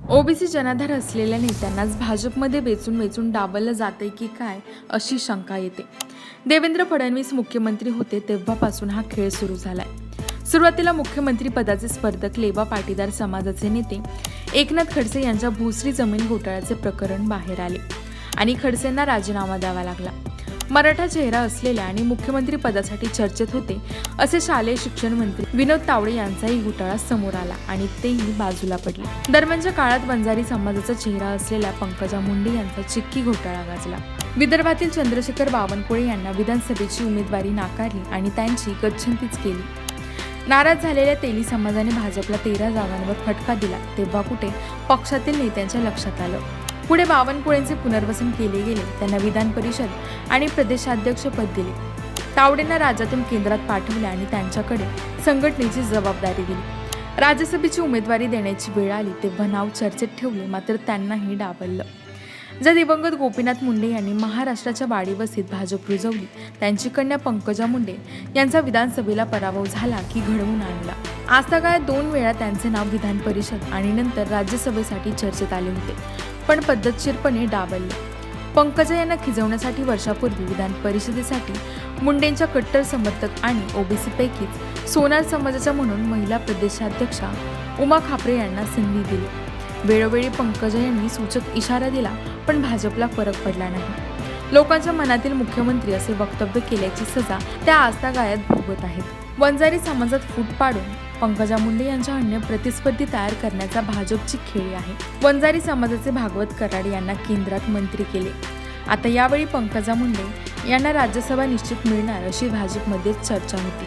OBC जनाधार असलेल्या नेत्यांनाच भाजपमध्ये वेचून डावललं जातंय की काय अशी शंका येते. देवेंद्र फडणवीस मुख्यमंत्री होते तेव्हापासून हा खेळ सुरू झालाय. सुरुवातीला मुख्यमंत्री पदाचे स्पर्धक लेवा पाटीदार समाजाचे नेते एकनाथ खडसे यांच्या भोसरी जमीन घोटाळ्याचे प्रकरण बाहेर आले आणि खडसेंना राजीनामा द्यावा लागला. मराठा चेहरा असलेल्या आणि मुख्यमंत्री पदासाठी चर्चेत होते असे शालेय शिक्षण मंत्री विनोद तावडे यांचाही घोटाळा समोर आला आणि तेही बाजूला पडले. दरम्यानच्या काळात वंजारी समाजाचा चेहरा असलेल्या पंकजा मुंडे यांचा चिक्की घोटाळा गाजला. विदर्भातील चंद्रशेखर बावनकुळे यांना विधानसभेची उमेदवारी नाकारली आणि त्यांची गच्छंतीच केली. नाराज झालेल्या तेली समाजाने भाजपला 13 जागांवर फटका दिला तेव्हा कुठे पक्षातील नेत्यांच्या लक्षात आलं. पुढे बावनकुळेंचे पुनर्वसन केले गेले. त्यांना विधान परिषद आणि प्रदेशाध्यक्षपद दिले. तावडेंना राज्यातून केंद्रात पाठवले आणि त्यांच्याकडे संघटनेची जबाबदारी दिली. राज्यसभेची उमेदवारी देण्याची वेळ आली तेव्हा नाव चर्चेत ठेवले, मात्र त्यांनाही डावललं. ज्या दिवंगत गोपीनाथ मुंडे यांनी महाराष्ट्राच्या वाडीवस्तीत भाजप रुजवली, त्यांची कन्या पंकजा मुंडे यांचा विधानसभेला पराभव झाला की घडवून आणला. आजतागायत 2 वेळा त्यांचे नाव विधान परिषद आणि नंतर राज्यसभेसाठी चर्चेत आले होते, पण पद्धतशीरपणे डावलले. पंकजा यांना खिजवण्यासाठी वर्षापूर्वी विधान परिषदेसाठी मुंडेंच्या कट्टर समर्थक आणि ओबीसीपैकीच सोनार समाजाच्या म्हणून महिला प्रदेशाध्यक्षा उमा खापरे यांना संधी दिली. वेळोवेळी पंकजा यांनी सूचक इशारा दिला, पण भाजपला फरक पडला नाही. लोकांच्या मनातील मुख्यमंत्री असे वक्तव्य केल्याची सजा त्या आजतागायत भोगत आहेत. वंजारी समाजात फूट पाडून पंकजा मुंडे यांच्या अन्य प्रतिस्पर्धी तयार करण्याचा भाजपची खेळी आहे. वंजारी समाजाचे भागवत कराड यांना केंद्रात मंत्री केले. आता यावेळी पंकजा मुंडे यांना राज्यसभा निश्चित मिळणार अशी भाजपमध्ये चर्चा होती.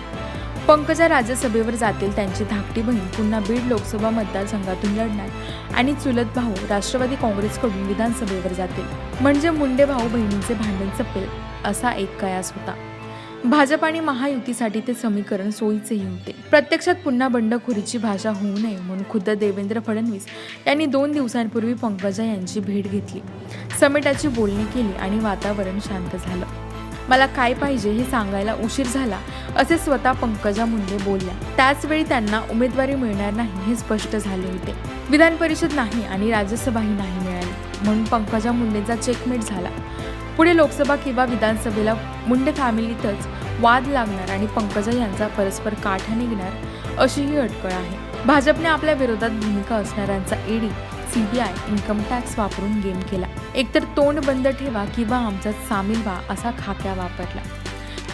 पंकजा राज्यसभेवर जातील, त्यांची धाकटी बहीण पुन्हा बीड लोकसभा मतदारसंघातून लढणार आणि चुलत भाऊ राष्ट्रवादी काँग्रेसकडून विधानसभेवर जातील. म्हणजे मुंडे भाऊ बहिणींचे भांडण संपेल असा एक कयास होता. भाजप आणि महायुतीसाठी ते समीकरण सोयीचेही होते. प्रत्यक्षात पुन्हा बंडखोरीची भाषा होऊ नये म्हणून खुद्द देवेंद्र फडणवीस यांनी 2 दिवसांपूर्वी पंकजा यांची भेट घेतली, समेटाची बोलणी केली आणि वातावरण शांत झालं. मला काय पाहिजे हे सांगायला उशीर झाला असे स्वतः पंकजा मुंडे बोलल्या. त्याचवेळी त्यांना उमेदवारी मिळणार नाही हे स्पष्ट झाले होते. विधान परिषद नाही आणि राज्यसभाही नाही मिळाली म्हणून पंकजा मुंडेंचा चेकमेट झाला. पुढे लोकसभा किंवा विधानसभेला मुंडे फॅमिलीतच वाद लागणार आणि पंकजा यांचा परस्पर काठा निघणार अशीही अटकळ आहे. भाजपने आपल्या विरोधात भूमिका असणाऱ्यांचा ईडी, सीबीआय, इन्कम टॅक्स वापरून गेम केला. एकतर तोंड बंद ठेवा किंवा आमच्यात सामील व्हा असा खाक्या वापरला.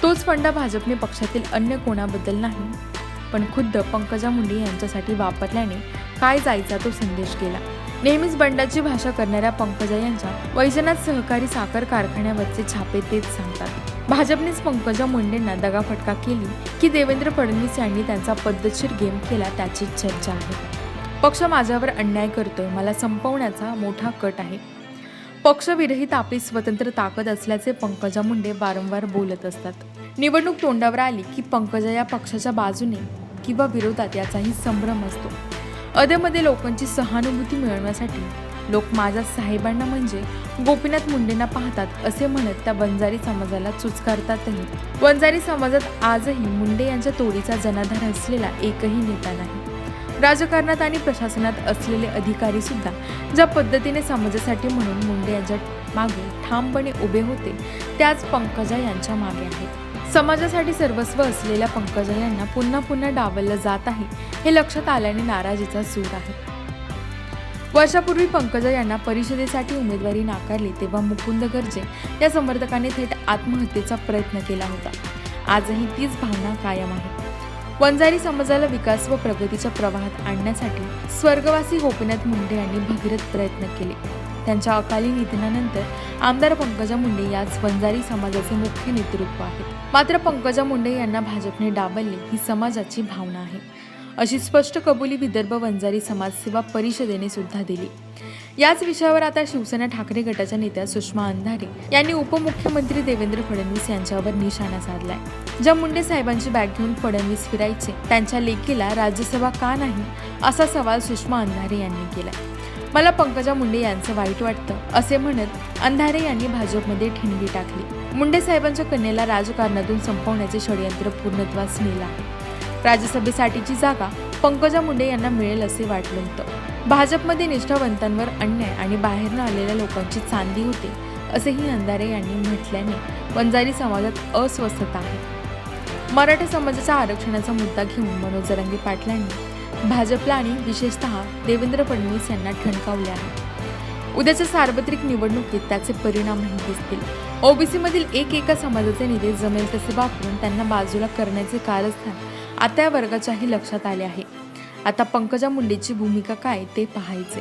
तोच फंडा भाजपने पक्षातील अन्य कोणाबद्दल नाही, पण खुद्द पंकजा मुंडे यांच्यासाठी वापरल्याने काय जायचा तो संदेश गेला. नेहमीच बंडाची भाषा करणाऱ्या पंकजा यांच्या वैजनाथ सहकारी साखर कारखान्यावरचे छापे तेच सांगतात. भाजपनेच पंकजा मुंडेंना दगाफटका केली की देवेंद्र फडणवीस यांनी त्यांचा पद्धतशीर गेम केला त्याची चर्चा आहे. पक्ष माझ्यावर अन्याय करतोय, मला संपवण्याचा मोठा कट आहे. पक्षविरहित आपली स्वतंत्र ताकद असल्याचे पंकजा मुंडे वारंवार बोलत असतात. निवडणूक तोंडावर आली की पंकजा या पक्षाच्या बाजूने किंवा विरोधात याचाही संभ्रम असतो. अधेमध्ये लोकांची सहानुभूती मिळवण्यासाठी लोक माझ्या साहेबांना म्हणजे गोपीनाथ मुंडेंना पाहतात असे म्हणत त्या वंजारी समाजाला चुचकारतातही. वंजारी समाजात आजही मुंडे यांच्या तोडीचा जनाधार असलेला एकही नेता नाही. राजकारणात आणि प्रशासनात असलेले अधिकारी सुद्धा ज्या पद्धतीने समाजासाठी म्हणून मुंडे यांच्या मागे ठामपणे उभे होते त्याच पंकजा यांच्या मागे आहेत. समाजासाठी सर्वस्व असलेल्या पंकजा यांना पुन्हा पुन्हा डावललं जात आहे हे लक्षात आल्याने नाराजीचा सूर आहे. वर्षापूर्वी पंकजा यांना परिषदेसाठी उमेदवारी नाकारली तेव्हा मुकुंद गर्जे या समर्थकांनी थेट आत्महत्येचा प्रयत्न केला होता. आजही तीच भावना कायम आहे. वंजारी समाजाला विकास व प्रगतीच्या प्रवाहात आणण्यासाठी स्वर्गवासी गोपीनाथ मुंडे यांनी भगीरथ प्रयत्न केले. त्यांच्या अकाली निधनानंतर आमदार पंकजा मुंडे याच वंजारी समाजाचे मुख्य नेतृत्व आहेत. मात्र पंकजा मुंडे यांना भाजपने डावलले ही समाजाची भावना आहे अशी स्पष्ट कबुली विदर्भ वंजारी समाजसेवा परिषदेने सुद्धा दिली. याच विषयावर आता शिवसेना ठाकरे गटाच्या नेत्या सुषमा अंधारे यांनी उपमुख्यमंत्री देवेंद्र फडणवीस यांच्यावर निशाणा साधलाय. ज्या मुंडे साहेबांची बॅग घेऊन फडणवीस फिरायचे त्यांच्या लेकीला राज्यसभा का नाही असा सवाल सुषमा अंधारे यांनी केलाय. मला पंकजा मुंडे यांचं वाईट वाटतं असे म्हणत अंधारे यांनी भाजपमध्ये ठिणगी टाकली. मुंडे साहेबांच्या कन्येला राजकारणातून संपवण्याचे षडयंत्र पूर्णत्वास नेलं आहे. राज्यसभेसाठीची जागा पंकजा मुंडे यांना मिळेल असे वाटलं होतं, भाजपमध्ये निष्ठावंतांवर अन्याय आणि बाहेरून आलेल्या लोकांची चांदी होते असेही अंधारे यांनी म्हटल्याने वंजारी समाजात अस्वस्थता आहे। मराठा समाजाच्या आरक्षणाचा मुद्दा घेऊन मनोज जरांगे पाटलांनी भाजपला आणि विशेषतः देवेंद्र फडणवीस यांना ठणकावले आहे। उद्याच्या सार्वत्रिक निवडणुकीत त्याचे परिणामही दिसतील। ओबीसी मधील एका समाजाचे नेते जमेल तसे वापरून त्यांना बाजूला करण्याचे कारस्थान आता या वर्गाच्याही लक्षात आले आहे। आता पंकजा मुंडेची भूमिका काय ते पाहायचे।